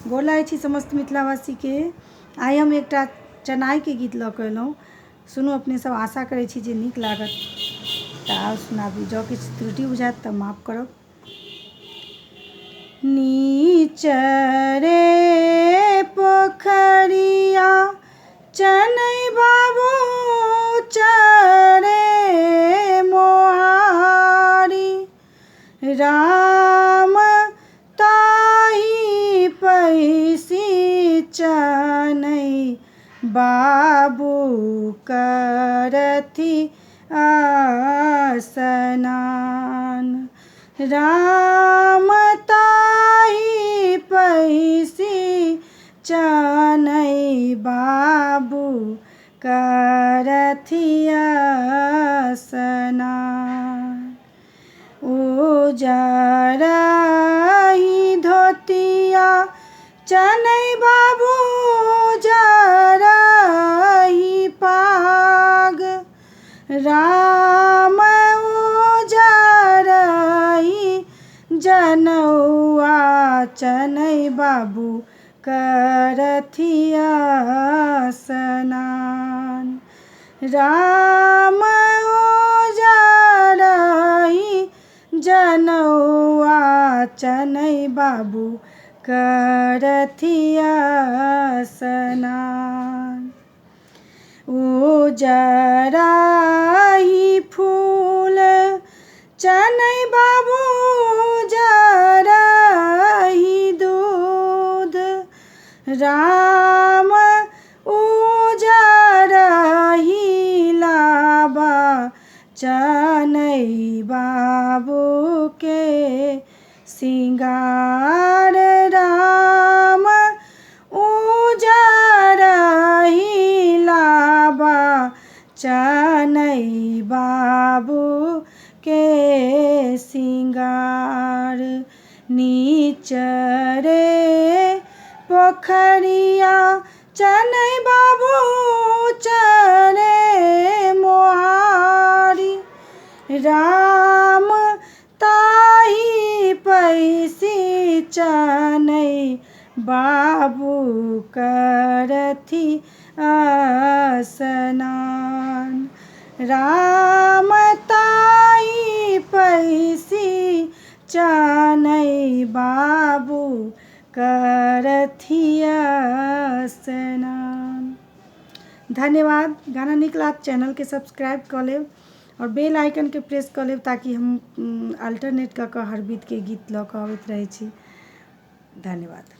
गोर लागै छी समस्त मिथिलावासी के। आइ हम एक चनाई के गीत लऽ कऽ एलहुँ। सुनू अपने सब, आशा करै छी जे नीक लागत। तऽ आउ सुनाबी, जँ किछु त्रुटि बुझायत तऽ माफ करब। नीचरे पोखरिया चनई बाबू चरे मोहारी, राम ताही पैसी चनई बाबू करथी स्नान। राम ताही पैसी चनई बाबू करथी स्नान। उजरही धोतिया चनई बाबू जरही पाग, राम उजरही जनौआ चनई बाबू करथी स्नान। राम उजरही जनौआ चनई बाबू करथी स्नान। उजरही फूल चनई बाबू जरही दूध, राम उजरही लाबा चनई बाबू के सिंगार। राम उजरही लाबा चनई बाबू के सिंगार। नीचरे पोखरिया चनई बाबू चरे मोहारी, राम ताही पैसी चनई बाबू करथी स्नान। राम ताही पैसी चनई बाबू करथी स्नान। धन्यवाद। गाना नीक लागत चैनल के सब्सक्राइब कऽ लेब और बेल आइकन के प्रेस कऽ लेब, ताकि हम अल्टरनेट कऽ हर बीट के गीत लऽ कऽ अबैत रहै छी। धन्यवाद।